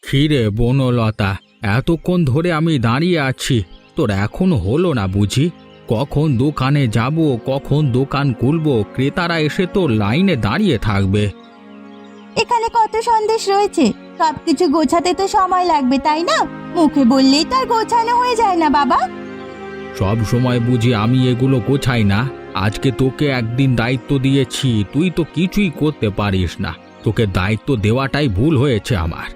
কিরে বনলতা, এতক্ষণ ধরে আমি দাঁড়িয়ে আছি, তোর এখনো হলো না বুঝি? কখন দোকানে যাব, কখন দোকান খুলবো, ক্রেতারা এসে তো লাইনে দাঁড়িয়ে থাকবে। এখানে কত সন্দেশ রয়েছে, সবকিছু গোছাতে তো সময় লাগবে তাই না? মুখে বললেই তো আর গোছানো হয়ে যায় না বাবা। সব সময় বুঝি আমি এগুলো গোছাই না? আজকে তোকে একদিন দায়িত্ব দিয়েছি, তুই তো কিছুই করতে পারিস না। তোকে দায়িত্ব দেওয়াটাই ভুল হয়েছে আমার।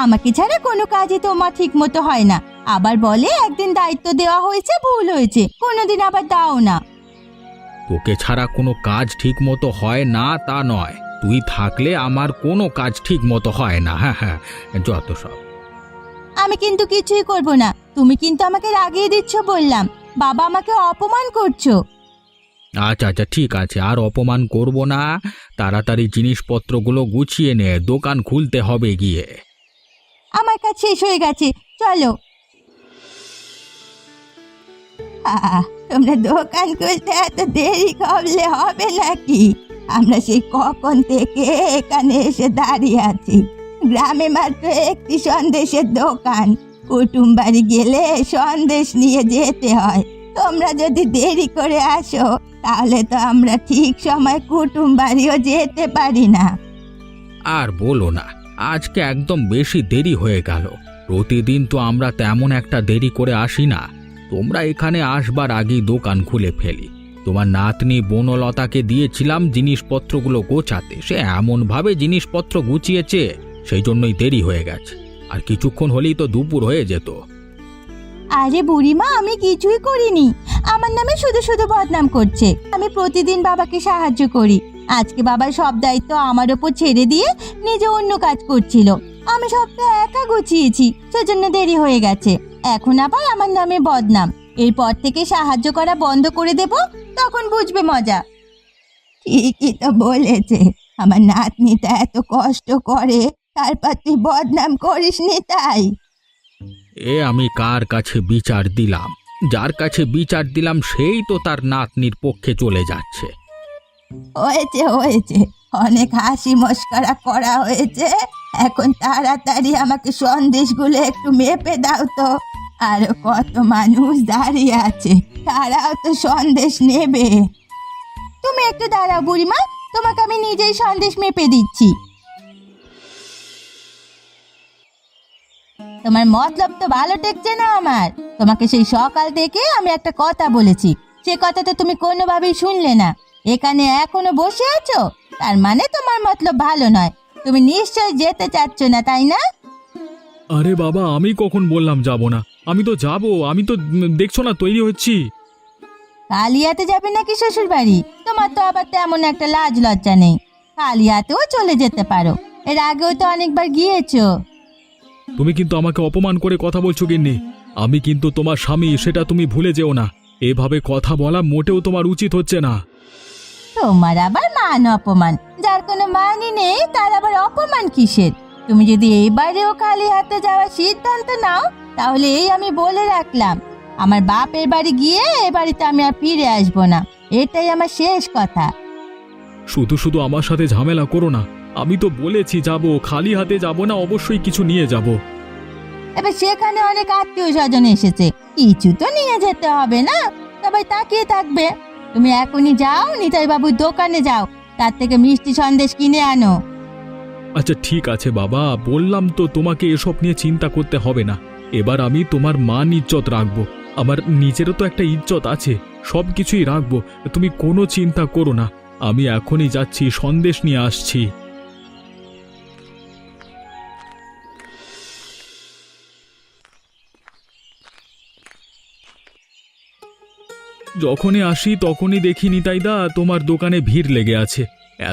আমাকে ছাড়া কোনো কাজই তোমার ঠিক মতো হয় না, আবার বলে একদিন দায়িত্ব দেওয়া হয়েছে ভুল হয়েছে, কোনোদিন আবার দাও না। তোকে ছাড়া কোনো কাজ ঠিক মতো হয় না তা নয়, তুই থাকলে আমার কোনো কাজ ঠিক মতো হয় না। হ্যাঁ হ্যাঁ, যত সব। আমি কিন্তু কিছুই করব না, তুমি কিন্তু আমাকে রাগিয়ে দিচ্ছ বললাম। বাবা আমাকে অপমান করছো। আচ্ছা আচ্ছা, ঠিক আছে, আর অপমান করব না। তাড়াতাড়ি জিনিসপত্রগুলো গুছিয়ে নে, দোকান খুলতে হবে গিয়ে। আমার কাজ শেষ হয়ে গেছে, চলো। তোমরা দোকান খুলতে এত দেরি করলে হবে নাকি? আমরা সেই কখন থেকে এখানে এসে দাঁড়িয়ে আছি। গ্রামে মাত্র একটি সন্দেশের দোকান, কুটুম বাড়ি গেলে সন্দেশ নিয়ে যেতে হয়। তোমরা যদি দেরি করে আসো তাহলে তো আমরা ঠিক সময় কুটুম বাড়িও যেতে পারি না। আর বলো না, আজকে একদম বেশি দেরি হয়ে গেল। প্রতিদিন তো আমরা তেমন একটা দেরি করে আসি না। তোমরা এখানে আসবার আগেই দোকান খুলে ফেলি। তোমার নাতনি বনলতাকে দিয়েছিলাম জিনিসপত্রগুলো গোছাতে, সে এমনভাবে জিনিসপত্র গুছিয়েছে, সেই জন্যই দেরি হয়ে গেছে। আর কিছুক্ষণ হলেই তো দুপুর হয়ে যেত। আরে বুড়িমা, আমি কিছুই করিনি। আমার নামে শুধু শুধু বদনাম করছে। আমি প্রতিদিন বাবাকে সাহায্য করি, আজকে বাবার সব দায়িত্ব আমার ওপর ছেড়ে দিয়ে নিজে অন্য কাজ করছিল। আমি সবটা একা গুছিয়েছি, সেজন্য দেরি হয়ে গেছে। এখন আবার আমার নামে বদনাম। এরপর থেকে সাহায্য করা বন্ধ করে দেব, তখন বুঝবে মজা। ঠিকই তো বলেছে, আমার নাতনিটা এত কষ্ট করে, তারপর তুই বদনাম করিসনি তাই? এ আমি কার কাছে বিচার দিলাম? যার কাছে বিচার দিলাম সেই তো তার নাতনির পক্ষে চলে যাচ্ছে। হয়েছে হয়েছে, অনেক হাসি মস্করা করা হয়েছে। এখন তাড়াতাড়ি আমাকে সন্দেশগুলো একটু মেপে দাও তো। আরো কত মানুষ দাঁড়িয়ে আছে, তারাও তো সন্দেশ নেবে। তুমি একটু দাঁড়াও বুড়িমা, তোমাকে আমি নিজেই সন্দেশ মেপে দিচ্ছি। তোমার মতলব তো ভালো ঠেকছে না আমার। তোমাকে সেই সকাল থেকে আমি একটা কথা বলেছি, সে কথা তো তুমি কোনোভাবেই শুনলে না। এখানে এখনো বসে আছো, তার মানে তোমার মতলব ভালো নয়। তুমি নিশ্চয় যেতে চাচ্ছ না, তাই না? আরে বাবা, আমি কখন বললাম যাব না? আমি তো যাব, আমি তো দেখছো না তৈরি হচ্ছি। কালিয়াতে যাবে নাকি শ্বশুর বাড়ি? তোমার তো আবার তেমন একটা লাজ লজ্জা নেই। কালিয়াতেও চলে যেতে পারো, এর আগেও তো অনেকবার গিয়েছো। তুমি কিন্তু আমাকে অপমান করে কথা বলছো গিন্নি। আমি কিন্তু তোমার স্বামী, সেটা তুমি ভুলে যেও না। এভাবে কথা বলা মোটেও তোমার উচিত হচ্ছে না। তোমার আবার মান অপমান, যার কোনো মানই নেই তার আবার অপমান কিসের? তুমি যদি এইবারেও খালি হাতে যাওয়ার সিদ্ধান্ত নাও, তাহলে এই আমি বলে রাখলাম, আমার বাপের বাড়ি গিয়ে এ বাড়িতে আমি আর ফিরে আসবো না। এটাই আমার শেষ কথা। শুধু শুধু আমার সাথে ঝামেলা করো না। আমি তো বলেছি যাব, খালি হাতে যাব না, অবশ্যই কিছু নিয়ে যাব। এবার সেখানে অনেক আত্মীয় স্বজন এসেছে, কিছু তো নিয়ে যেতে হবে না? সবাই তাকিয়ে থাকবে। তুমি এখনই যাও, নিতাই বাবুর দোকানে যাও, তার থেকে মিষ্টি সন্দেশ কিনে আনো। আচ্ছা ঠিক আছে বাবা, বললাম তো তোমাকে এসব নিয়ে চিন্তা করতে হবে না। এবার আমি তোমার মান ইজ্জত রাখবো। আমার নিজেরও তো একটা ইজ্জত আছে, সব কিছুই রাখবো। তুমি কোনো চিন্তা করো না, আমি এখনই যাচ্ছি, সন্দেশ নিয়ে আসছি। যখনই আসি তখনই দেখি নিতাইদা তোমার দোকানে ভিড় লেগে আছে।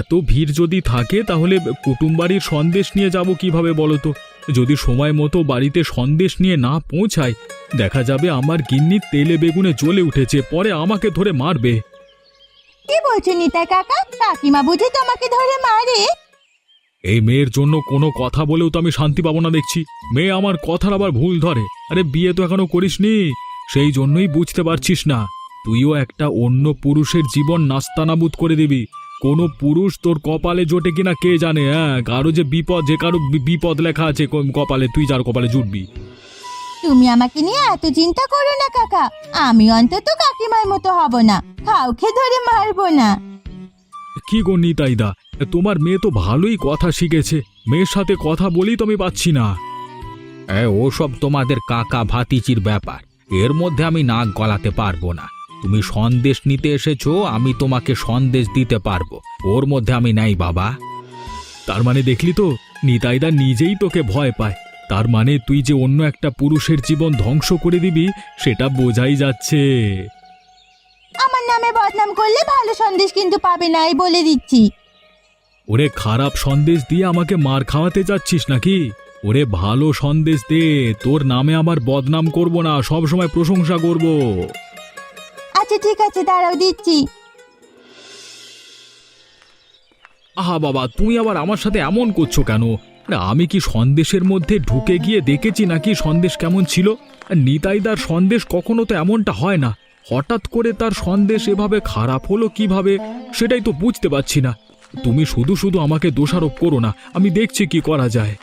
এত ভিড় যদি থাকে তাহলে কুটুমবাড়ির সন্দেশ নিয়ে যাব কিভাবে বলো তো? যদি সময় মতো বাড়িতে সন্দেশ নিয়ে না পৌঁছায়, দেখা যাবে আমার গিন্নি তেলে বেগুনে জ্বলে উঠেছে, পরে আমাকে ধরে মারবে। কি বলছো নিতাই কাকা? কাকিমা বুঝি তোমাকে ধরে মারে? এই মেয়ের জন্য কোনো কথা বলেও তো আমি শান্তি পাবো না দেখছি। মেয়ে আমার কথার আবার ভুল ধরে। আরে বিয়ে তো এখনো করিসনি, সেই জন্যই বুঝতে পারছিস না। তুইও একটা অন্য পুরুষের জীবন নাস্তানাবুদ করে দিবি। কোনো পুরুষ তোর কপালে জোটে কিনা কে জানে। হ্যাঁ, কারো যে বিপদ, যে কারো বিপদ লেখা আছে কপালে, তুই যার কপালে জুটবি। তুমি আমাকে নিয়ে এত চিন্তা করো না কাকা, আমি অন্তত কাকিমার মতো হব না, কাউকে ধরে মারবো না। কি গো নিতাইদা, তোমার মেয়ে তো ভালোই কথা শিখেছে, মেয়ের সাথে কথা বলি তো আমি পাচ্ছি না। ওসব তোমাদের কাকা ভাতিজির ব্যাপার, এর মধ্যে আমি নাক গলাতে পারবো না। তুমি সন্দেশ নিতে এসেছো, আমি তোমাকে সন্দেশ দিতে পারবো, ওর মধ্যে আমি নাই বাবা। তার মানে দেখলি তো, নিতাইদা নিজেই তোকে ভয় পায়। তার মানে তুই যে অন্য একটা পুরুষের জীবন ধ্বংস করে দিবি সেটা বোঝাই যাচ্ছে। আমার নামে বদনাম করলে ভালো সন্দেশ কিন্তু পাবে না, এই বলে দিচ্ছি। ওরে, খারাপ সন্দেশ দিয়ে আমাকে মার খাওয়াতে যাচ্ছিস নাকি? ওরে, ভালো সন্দেশ দে, তোর নামে আমার বদনাম করব না, সব সময় প্রশংসা করব। আচ্ছা ঠিক আছে, দাঁড়াও দিচ্ছি। আহা বাবা, তুমি আবার আমার সাথে এমন করছো কেন? আরে, আমি কি সন্দেশের মধ্যে ঢুকে গিয়ে দেখেছি নাকি সন্দেশ কেমন ছিল? নিতাইদার সন্দেশ কখনো তো এমনটা হয় না। হঠাৎ করে তার সন্দেশ এভাবে খারাপ হলো কিভাবে, সেটাই তো বুঝতে পারছি না। তুমি শুধু শুধু আমাকে দোষারোপ করো না, আমি দেখছি কি করা যায়।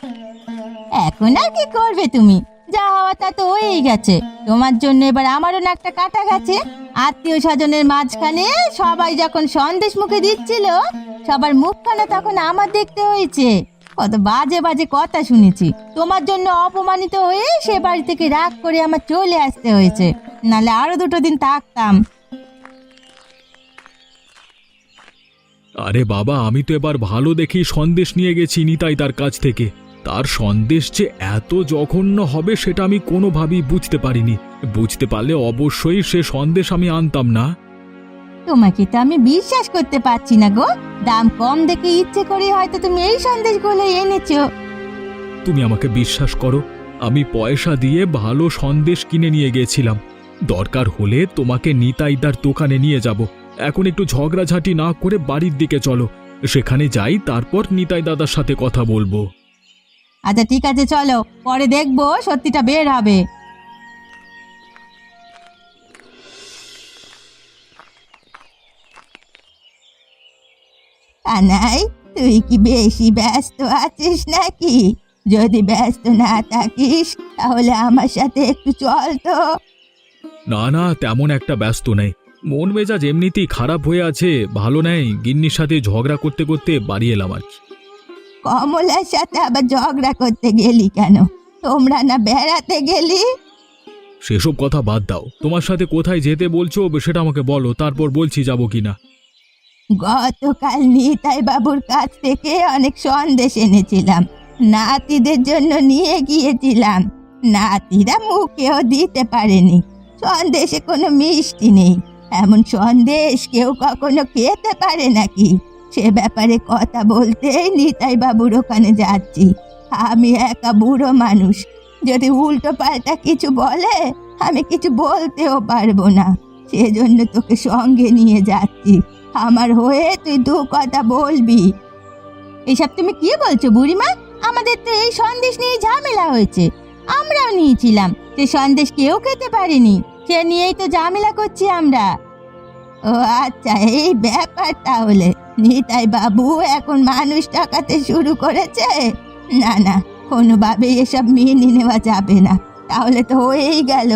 এখন আর কি করবে তুমি? যা হওয়া তা তো হয়েই গেছে। তোমার জন্য এবার আমারও নাকটা কাটা গেছে। আত্মীয় স্বজনের মাঝখানে সবাই যখন সন্দেশ মুখে দিচ্ছিল, সবার মুখখানা তখন আমার দেখতে হয়েছে। কত বাজে বাজে কথা শুনেছি। তোমার জন্য অপমানিত হয়ে সে বাড়ি থেকে রাগ করে আমার চলে আসতে হয়েছে, নালে আরো 2 দিন থাকতাম। আরে বাবা, আমি তো এবার ভালো দেখেই সন্দেশ নিয়ে গেছি নিতাইদার কাছ থেকে। তার সন্দেশ যে এত জঘন্য হবে সেটা আমি কোনোভাবেই বুঝতে পারিনি। বুঝতে পারলে অবশ্যই সে সন্দেশ আমি আনতাম না। তোমাকে তো আমি বিশ্বাস করতে পারছি না গো। দাম কম দেখে ইচ্ছে করে হয়তো তুমি এই সন্দেশগুলো এনেছো। তুমি আমাকে বিশ্বাস করো, আমি পয়সা দিয়ে ভালো সন্দেশ কিনে নিয়ে গেছিলাম। দরকার হলে তোমাকে নিতাইদার দোকানে নিয়ে যাব। এখন একটু ঝগড়াঝাটি না করে বাড়ির দিকে চলো, সেখানে যাই, তারপর নিতাই দাদার সাথে কথা বলবো। আচ্ছা ঠিক আছে, চলো, পরে দেখবো সত্যিটা বের হবে। কানাই, তুই কি বেশি ব্যস্ত আছিস নাকি? যদি ব্যস্ত না থাকিস তাহলে আমার সাথে একটু চল তো। না না, তেমন একটা ব্যস্ত নেই। মন মেজাজ এমনিতেই খারাপ হয়ে আছে, ভালো নেই। গিন্নির সাথে ঝগড়া করতে করতে বাড়ি এলাম আর কি। কমলার সাথে আবার ঝগড়া করতে গেলি কেন? তোমরা না বেড়াতে গেলি? সেসব কথা বাদ দাও, তোমার সাথে কোথায় যেতে বলছো সেটা আমাকে বলো, তারপর বলছি যাবো কিনা। গতকাল নিতাই বাবুর কাছ থেকে অনেক সন্দেশ এনেছিলাম, নাতিদের জন্য নিয়ে গিয়েছিলাম। নাতিরা মুখেও দিতে পারেনি, সন্দেশে কোনো মিষ্টি নেই। এমন সন্দেশ কেউ কখনো খেতে পারে নাকি? সে ব্যাপারে কথা বলতে নিতাই বাবুর ওখানে যাচ্ছি। আমি একা বুড়ো মানুষ, যদি উল্টো পাল্টা কিছু বলে আমি কিছু বলতেও পারবো না। সেজন্য তোকে সঙ্গে নিয়ে যাচ্ছি, আমার হয়ে তুই 2 কথা বলবি। এসব তুমি কি বলছো বুড়িমা? আমাদের তো এই সন্দেশ নিয়ে ঝামেলা হয়েছে, আমরাও নিয়েছিলাম, সে সন্দেশ কেউ খেতে পারেনি, সে নিয়েই তো ঝামেলা করছি আমরা। ও আচ্ছা, এই ব্যাপার। তাহলে নিতাই বাবু এখন মানুষ টাকাতে শুরু করেছে? না না, কোনোভাবে এসব মেনে নেওয়া যাবে না। তাহলে তো হয়েই গেল,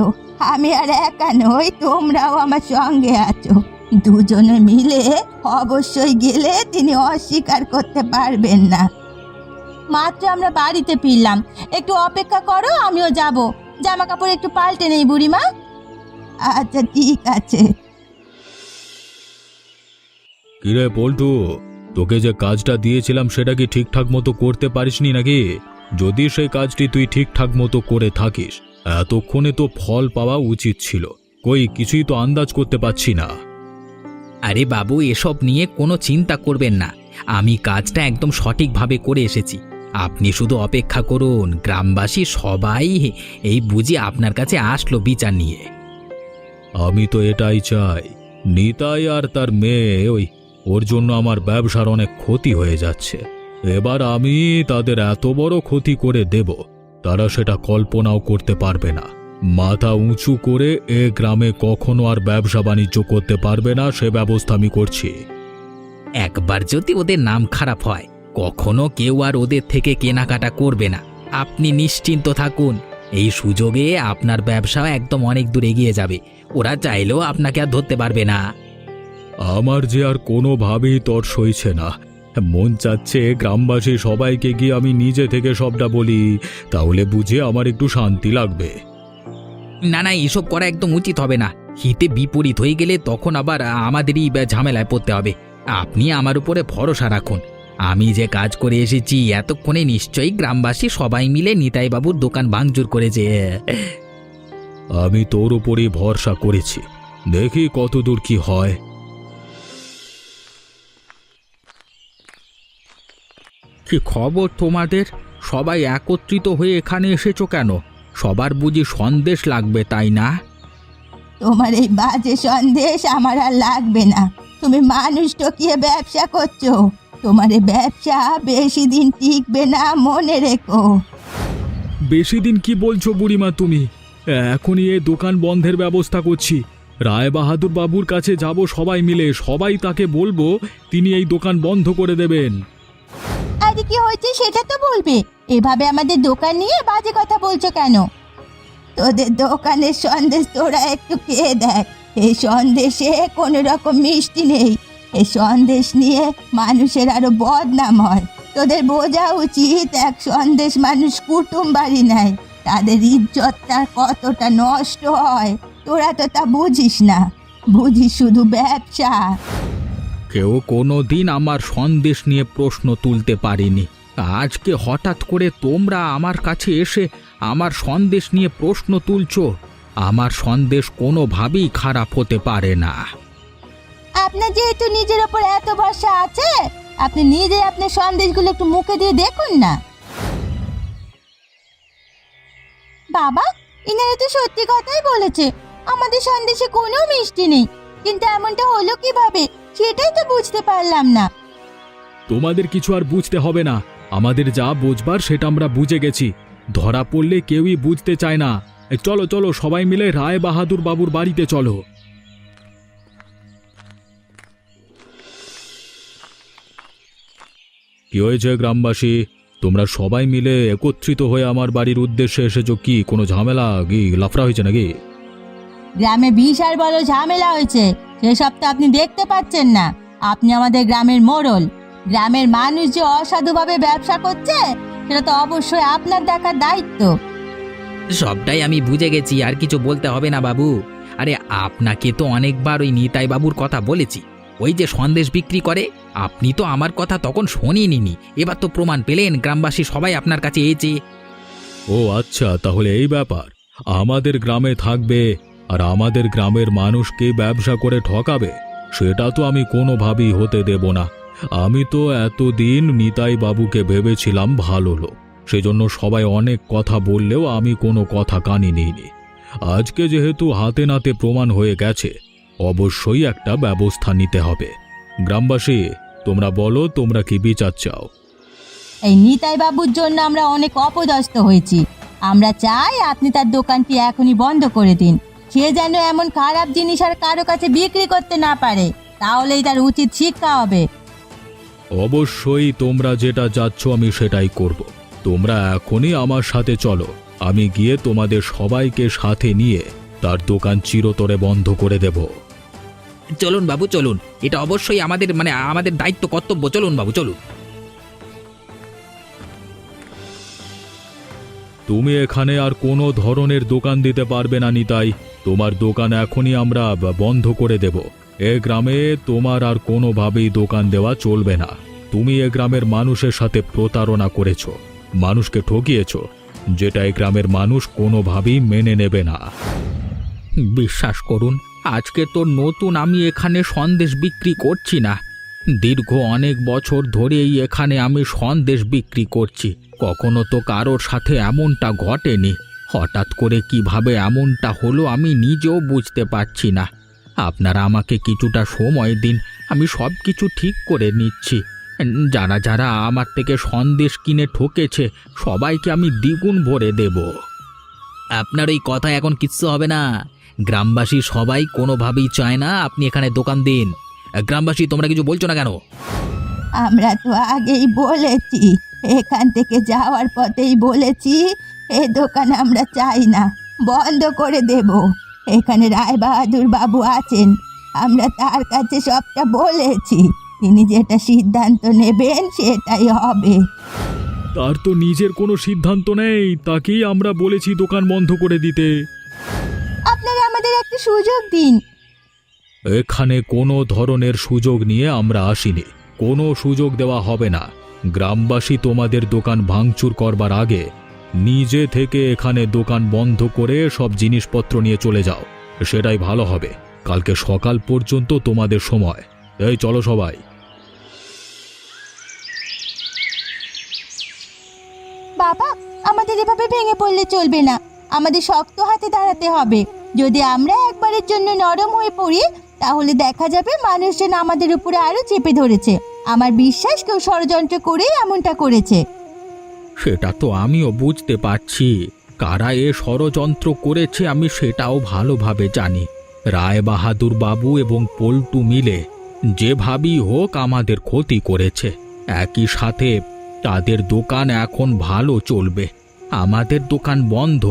আমি আর একা নই, তোমরাও আমার সঙ্গে আছো। দুজনে মিলে অবশ্যই গেলে তিনি অস্বীকার করতে পারবেন না। মাত্র আমরা বাড়িতে ফিরলাম, একটু অপেক্ষা করো, আমিও যাব। জামা কাপড় একটু পাল্টে নেই বুড়িমা। আচ্ছা ঠিক আছে। কিরে পল্টু, তোকে যে কাজটা দিয়েছিলাম সেটা কি ঠিকঠাক মতো করতে পারিসনি নাকি? যদি সেই কাজটি তুই ঠিকঠাক মতো করে থাকিস, এতক্ষণে তো ফল পাওয়া উচিত ছিল। কই, কিছুই তো আন্দাজ করতে পারছি না। আরে বাবু, এসব নিয়ে কোনো চিন্তা করবেন না, আমি কাজটা একদম সঠিকভাবে করে এসেছি। আপনি শুধু অপেক্ষা করুন, গ্রামবাসী সবাই এই বুঝি আপনার কাছে আসলো বিচার নিয়ে। আমি তো এটাই চাই। নিতাই আর তার মেয়ে, ওর জন্য আমার ব্যবসার অনেক ক্ষতি হয়ে যাচ্ছে। এবার আমি তাদের এত বড় ক্ষতি করে দেব, তারা সেটা কল্পনাও করতে পারবে না। মাথা উঁচু করে এ গ্রামে কখনো আর ব্যবসা বাণিজ্য করতে পারবে না, সে ব্যবস্থা আমি করছি। একবার যদি ওদের নাম খারাপ হয় কখনো কেউ আর ওদের থেকে কেনাকাটা করবে না। আপনি নিশ্চিন্ত থাকুন, এই সুযোগে আপনার ব্যবসা একদম অনেক দূর এগিয়ে যাবে। ওরা চাইলেও আপনাকে আর ধরতে পারবে না। আমার যে আর কোনোভাবেই তর সইছে না। মন চাচ্ছে গ্রামবাসী সবাইকে গিয়ে আমি নিজে থেকে সবটা বলি, তাহলে বুঝে আমার একটু শান্তি লাগবে। না না, এসব করা একদম উচিত হবে না। হিতে বিপরীত হয়ে গেলে তখন আবার আমাদেরই ঝামেলায় পড়তে হবে। আপনি আমার উপরে ভরসা রাখুন। আমি যে কাজ করে এসেছি এতক্ষণে নিশ্চয়ই গ্রামবাসী সবাই মিলে নিতাই বাবুর দোকান ভাঙচুর করেছে। আমি তোর উপরই ভরসা করেছি, দেখি কতদূর কি হয়। কি খবর তোমাদের? সবাই একত্রিত হয়ে এখানে এসেছো কেন? সবার বুঝি সন্দেশ লাগবে, তাই না? তোমার এই বাজে সন্দেশ আমার আর লাগবে না। তুমি মানুষ ঠকিয়ে ব্যবসা করছো। তোমার এই ব্যবসা বেশি দিন টিকবে না, মনে রেখো। বেশি দিন কি বলছো বুড়িমা তুমি? এখনই এই দোকান বন্ধের ব্যবস্থা করছি। রায় বাহাদুর বাবুর কাছে যাব, সবাই মিলে সবাই তাকে বলবো তিনি এই দোকান বন্ধ করে দেবেন। আরে কি হয়েছে সেটা তো বলবে। এভাবে আমাদের দোকান নিয়ে বাজে কথা বলছো কেন? তোদের দোকানের সন্দেশ তোরা একটু খেয়ে দেখ। এই সন্দেশে কোনো রকম মিষ্টি নেই। এই সন্দেশ নিয়ে মানুষের আরো বদনাম হয়। তোদের বোঝা উচিত, এক সন্দেশ মানুষ কুটুম বাড়ি নেয়, তাদের ইজ্জতটা কতটা নষ্ট হয়। তোরা তো তা বুঝিস না, বুঝিস শুধু ব্যবসা। কেউ কোনো দিন আমার সন্দেশ নিয়ে প্রশ্ন তুলতে পারেনি। আজকে হঠাৎ করে তোমরা আমার কাছে এসে আমার সন্দেশ নিয়ে প্রশ্ন তুলছো। আমার সন্দেশ কোনোভাবেই খারাপ হতে পারে না। আপনার যেহেতু নিজের ওপর এত ভরসা আছে, আপনি নিজে আপনার সন্দেশগুলো একটু মুখে দিয়ে দেখুন না। বাবা, ইনারা তো সত্যি কথাই বলেছে। আমাদের সন্দেশে কোনো মিষ্টি নেই, কিন্তু এমনটা হলো কিভাবে সেটাই তো বুঝতে পারলাম না। তোমাদের কিছু আর বুঝতে হবে না, আমাদের যা বুঝবার সেটা আমরা বুঝে গেছি। ধরা পড়লে কেউই বুঝতে চায় না। চলো চলো, সবাই মিলে রায় বাহাদুর বাবুর বাড়িতে চলো। কি হয়েছে গ্রামবাসী? তোমরা সবাই মিলে একত্রিত হয়ে আমার বাড়ির উদ্দেশ্যে এসেছো, কি কোনো ঝামেলা কি লাফড়া হয়েছে নাকি? গ্রামে বিশাল বড় ঝামেলা হয়েছে, সেসব তো আপনি দেখতে পাচ্ছেন না। আপনি আমাদের গ্রামের মোড়ল। গ্রামের মানুষ যে অসাধুভাবে ব্যবসা করছে সেটা তো অবশ্যই আপনার দেখার দায়িত্ব। সবটাই আমি বুঝে গেছি, আর কিছু বলতে হবে না বাবু। আরে আপনাকে তো অনেকবার ওই নিতাই বাবুর কথা বলেছি, ওই যে সন্দেশ বিক্রি করে। আপনি তো আমার কথা তখন শোনেননি। এবার তো প্রমাণ পেলেন, গ্রামবাসী সবাই আপনার কাছে এসেছে। ও আচ্ছা, তাহলে এই ব্যাপার। আমাদের গ্রামে থাকবে আর আমাদের গ্রামের মানুষকে ব্যবসা করে ঠকাবে, সেটা তো আমি কোনোভাবেই হতে দেব না। আমি তো এতদিন নিতাই বাবুকে ভেবেছিলাম ভালো লোক, সেজন্য সবাই অনেক কথা বললেও আমি কোনো কথা কানে নিইনি। আজকে যেহেতু হাতে নাতে প্রমাণ হয়ে গেছে, অবশ্যই একটা ব্যবস্থা নিতে হবে। গ্রামবাসী, তোমরা বলো, তোমরা কি বিচার চাও? এই নিতাই বাবুর জন্য আমরা অনেক অপদস্থ হয়েছি। আমরা চাই আপনি তার দোকানটি এখনই বন্ধ করে দিন। সে যেন এমন খারাপ জিনিস আর কারো কাছে বিক্রি করতে না পারে, তাহলেই তার উচিত শিক্ষা হবে। অবশ্যই তোমরা যেটা চাচ্ছ আমি সেটাই করব। তোমরা এখনই আমার সাথে চলো, আমি গিয়ে তোমাদের সবাইকে সাথে নিয়ে তার দোকান চিরতরে বন্ধ করে দেব। চলুন বাবু চলুন, এটা অবশ্যই আমাদের আমাদের দায়িত্ব কর্তব্য। চলুন বাবু চলুন। তুমি এখানে আর কোনো ধরনের দোকান দিতে পারবে না নিতাই। তোমার দোকান এখনই আমরা বন্ধ করে দেব। এ গ্রামে তোমার আর কোনোভাবেই দোকান দেওয়া চলবে না। তুমি এ গ্রামের মানুষের সাথে প্রতারণা করেছো, মানুষকে ঠকিয়েছো, যেটা এই গ্রামের মানুষ কোনোভাবেই মেনে নেবে না। বিশ্বাস করুন, আজকে তো নতুন আমি এখানে সন্দেশ বিক্রি করছি না। দীর্ঘ অনেক বছর ধরেই এখানে আমি সন্দেশ বিক্রি করছি। কখনো তো কারোর সাথে এমনটা ঘটেনি। হঠাৎ করে কিভাবে এমনটা হলো আমি নিজেও বুঝতে পারছি না। আপনারা আমাকে কিছুটা সময় দিন, আমি সব কিছু ঠিক করে নিচ্ছি। যারা যারা আমার থেকে সন্দেশ কিনে ঠকেছে সবাইকে আমি দ্বিগুণ ভরে দেব। আপনার ওই কথা এখন কিচ্ছু হবে না। গ্রামবাসী সবাই কোনোভাবেই চায় না আপনি এখানে দোকান দিন। গ্রামবাসী তোমরা কিছু বলছো না কেন? আমরা তো আগেই বলেছি, এখান থেকে যাওয়ার পথেই বলেছি এ দোকান আমরা চাই না, বন্ধ করে দেব। এখানে রায়বাহাদুর বাবু আছেন, আমরা তার কাছে সবটা বলেছি, তিনি যেটা সিদ্ধান্ত নেবেন সেটাই হবে। তার তো নিজের কোনো সিদ্ধান্ত নেই, তাকেই আমরা বলেছি দোকান বন্ধ করে দিতে। আপনারা আমাদের একটা সুযোগ দিন। এখানে কোনো ধরনের সুযোগ নিয়ে আমরা আসিনি, কোনো সুযোগ দেওয়া হবে না। গ্রামবাসী তোমাদের দোকান ভাঙচুর করবার আগে নিজে থেকে এখানে দোকান বন্ধ করে সব জিনিসপত্র নিয়ে চলে যাও, সেটাই ভালো হবে। কালকে সকাল পর্যন্ত তোমাদের সময়। এই চলো সবাই। বাবা, আমাদের এভাবে ভেঙে পড়লে চলবে না, আমাদের শক্ত হাতে দাঁড়াতে হবে। যদি আমরা একবারের জন্য নরম হয়ে পড়ি তাহলে দেখা যাবে মানুষজন আমাদের উপরে আরো চেপে ধরেছে। আমার বিশ্বাস কেউ ষড়যন্ত্র করেই এমনটা করেছে। সেটা তো আমিও বুঝতে পারছি, কারা এ ষড়যন্ত্র করেছে আমি সেটাও ভালোভাবে জানি। রায়বাহাদুর বাবু এবং পল্টু মিলে যেভাবেই হোক আমাদের ক্ষতি করেছে। একই সাথে তাদের দোকান এখন ভালো চলবে, আমাদের দোকান বন্ধ।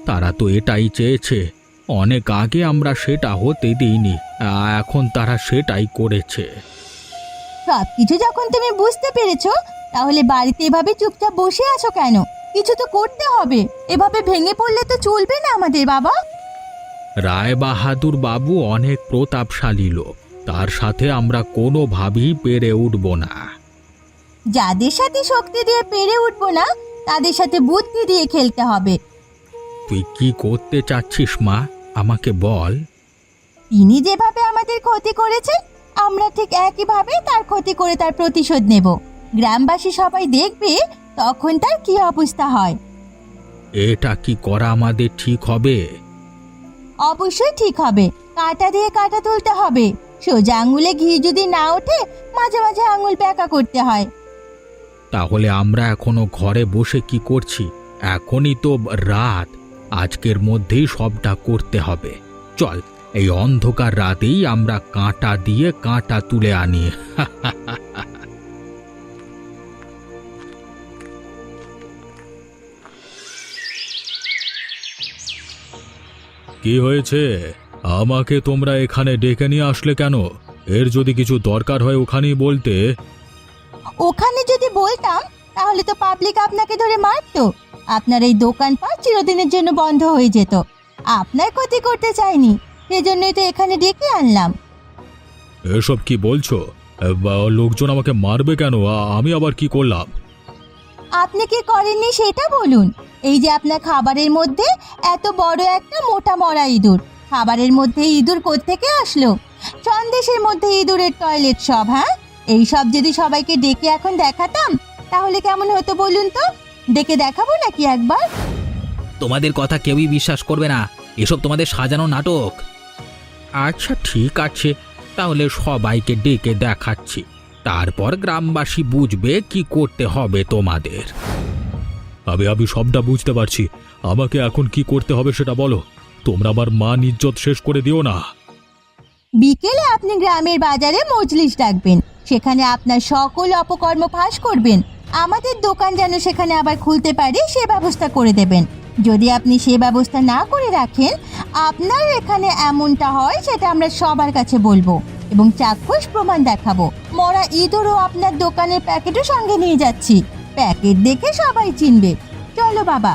তারা তো এটাই চেয়েছে, অনেক আগে আমরা সেটা হতে দিইনি, এখন তারা সেটাই করেছে। সবকিছু যখন তুমি বুঝতে পেরেছো তাহলে বাড়িতে এভাবে চুপচাপ বসে আছো কেন? কিছু তো করতে হবে, এভাবে ভেঙে পড়লে তো চলবে না আমাদের। বাবা, রায়বাহাদুর বাবু অনেক প্রতাপশালী লোক, তার সাথে আমরা কোনোভাবেই পেরে উঠব না। যাদের সাথে শক্তি দিয়ে পেরে উঠবো না তাদের সাথে বুদ্ধি দিয়ে খেলতে হবে। তুই কি করতে চাচ্ছিস মা, আমাকে বল। তিনি যেভাবে আমাদের ক্ষতি করেছেন আমরা ঠিক একইভাবে তার ক্ষতি করে তার প্রতিশোধ নেব। গ্রামবাসী সবাই দেখবে তখন তার কি অবস্থা হয়। এটা কি করা আমাদের ঠিক হবে? অবশ্যই ঠিক হবে, কাঁটা দিয়ে কাঁটা তুলতে হবে। সোজা আঙুলে ঘি যদি না ওঠে মাঝে মাঝে আঙুল ব্যাকা করতে হয়। তাহলে আমরা এখনো ঘরে বসে কি করছি? এখনই তো রাত, আজকের মধ্যেই সবটা করতে হবে। চল, এই অন্ধকার রাতেই আমরা কাঁটা দিয়ে কাঁটা তুলে আনি। কি হয়েছে? আমাকে তোমরা এখানে ডেকে নিয়ে আসলে কেন? এর যদি কিছু দরকার হয় ওখানেই বলতে। ওখানে যদি বলতাম তাহলে তো পাবলিক আপনাকে ধরে মারতো, আপনার এই দোকানপাট চিরদিনের জন্য বন্ধ হয়ে যেত। আপনার ক্ষতি করতে চাইনি, সেজন্যই তো এখানে ডেকে আনলাম। এসব কি বলছো? লোকজন আমাকে মারবে কেন? আমি আবার কি করলাম? আপনি কি করেননি সেটা বলুন। এই যে আপনার খাবারের মধ্যে এত বড় একটা মোটা মরা ইঁদুর, খাবারের মধ্যে ইঁদুর কোত্থেকে আসলো? সন্দেশের মধ্যে ইঁদুরের টয়লেট সব। হ্যাঁ, এই সব যদি সবাইকে ডেকে এখন দেখাতাম তাহলে কেমন হতো বলুন তো? ডেকে দেখাবো নাকি একবার? তোমাদের কথা কেউই বিশ্বাস করবে না, এসব তোমাদের সাজানো নাটক। আচ্ছা ঠিক আছে, তাহলে সবাইকে ডেকে দেখাচ্ছি, তারপর গ্রামবাসী বুঝবে কি করতে হবে তোমাদের। আমি সবটা বুঝতে পারছি, আমাকে এখন কি করতে হবে সেটা বলো। তোমরা আমার মান ইজ্জত শেষ করে দিও না। বিকেলে আপনি গ্রামের বাজারে মজলিস ডাকবেন, সেখানে আপনার সকল অপকর্ম ফাঁস করবেন। আমাদের দোকান যেন সেখানে আবার খুলতে পারে সে ব্যবস্থা করে দেবেন। যদি আপনি সে ব্যবস্থা না করে রাখেন, আপনার এখানে এমনটা হয় সেটা আমরা সবার কাছে বলবো এবং চাক্ষুষ প্রমাণ দেখাবো। মরা ইঁদুরও আপনার দোকানের প্যাকেটও সঙ্গে নিয়ে যাচ্ছি, প্যাকেট দেখে সবাই চিনবে। চলো বাবা।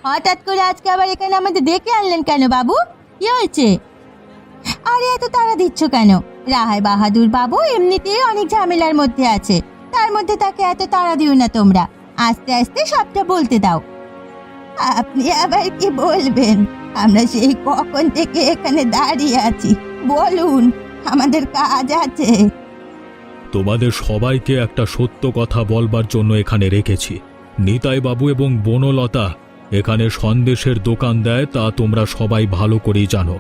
হঠাৎ করে আজকে আবার এখানে আমাদের ডেকে আনলেন কেন বাবু? কি হয়েছে? আরে এত তাড়া দিচ্ছ কেন? রায় বাহাদুর বাবু এমনিতেই অনেক ঝামেলার মধ্যে আছে, তার মধ্যে তাকে এত তাড়া দিও না তোমরা, আস্তে আস্তে সবটা বলতে দাও। আপনি আবার কি বলবেন? আমরা সেই কখন থেকে এখানে দাঁড়িয়ে আছি, বলুন, আমাদের কাজ আছে। তোমাদের সবাইকে একটা সত্য কথা বলবার জন্য এখানে রেখেছি। নিতাই বাবু এবং বনলতা এখানে সন্দেশের দোকান দেয়, তা তোমরা সবাই ভালো করেই জানো।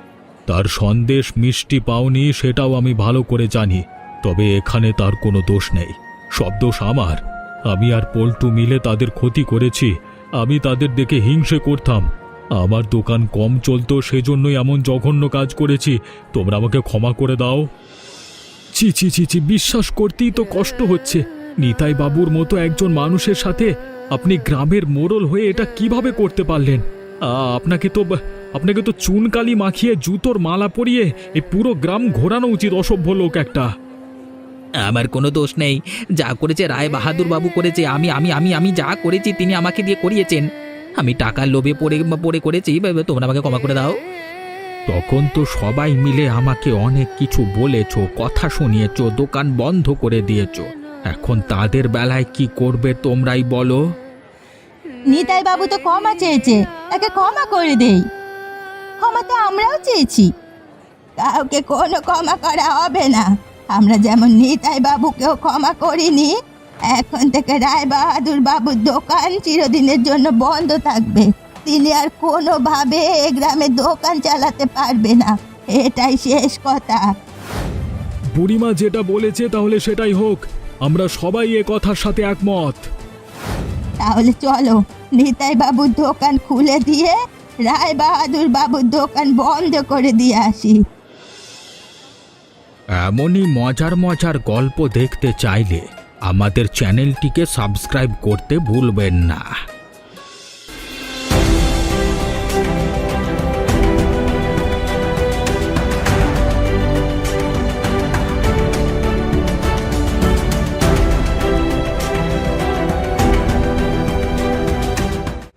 তার সন্দেশ মিষ্টি পাওনি সেটাও আমি ভালো করে জানি, তবে এখানে তার কোনো দোষ নেই, সব দোষ আমার। আমি আর পল্টু মিলে তাদের ক্ষতি করেছি, আমি তাদের দেখে হিংসে করতাম। আমার দোকান কম চলতো, সেজন্যই এমন জঘন্য কাজ করেছি। তোমরা আমাকে ক্ষমা করে দাও। ছি ছি ছি ছি, বিশ্বাস করতেই তো কষ্ট হচ্ছে। নিতাই বাবুর মতো একজন মানুষের সাথে আপনি গ্রামের মোড়ল হয়ে এটা কিভাবে করতে পারলেন? আপনাকে তো চুনকালি মাখিয়ে জুতোর মালা পরিয়ে এই পুরো গ্রাম ঘোরানো উচিত, অসভ্য লোক একটা। আমার কোনো দোষ নেই। যা করেছে রায় বাহাদুর বাবু করেছে। আমি আমি আমি আমি যা করেছি তিনি আমাকে দিয়ে করিয়েছেন। আমি টাকার লোভে পড়ে করেছি। তোমরা আমাকে ক্ষমা করে দাও। তখন তো সবাই মিলে আমাকে অনেক কিছু বলেছো, কথা শুনিয়েছো, দোকান বন্ধ করে দিয়েছো। এখন তাদের বেলায় কি করবে তোমরাই বলো। নিতাই বাবু তো ক্ষমা চেয়েছে, তাকে ক্ষমা করে দেই। ক্ষমা তো আমরাও চেয়েছি। কাউকে কোনো ক্ষমা করা হবে না। আমরা যেমন নিতাই বাবুকেও ক্ষমা করিনি, এখন থেকে রায় বাহাদুর বাবুর দোকান চিরদিনের জন্য বন্ধ থাকবে। তিনি আর কোনোভাবে এ গ্রামে দোকান চালাতে পারবে না, এটাই শেষ কথা। বুড়িমা যেটা বলেছে তাহলে সেটাই হোক। আমরা সবাই এ কথার সাথে একমত। তাহলে চলো নিতাই বাবুর দোকান খুলে দিয়ে রায় বাহাদুর বাবুর দোকান বন্ধ করে দিয়ে আসি। এমনই মজার মজার গল্প দেখতে চাইলে আমাদের চ্যানেলটিকে সাবস্ক্রাইব করতে ভুলবেন না।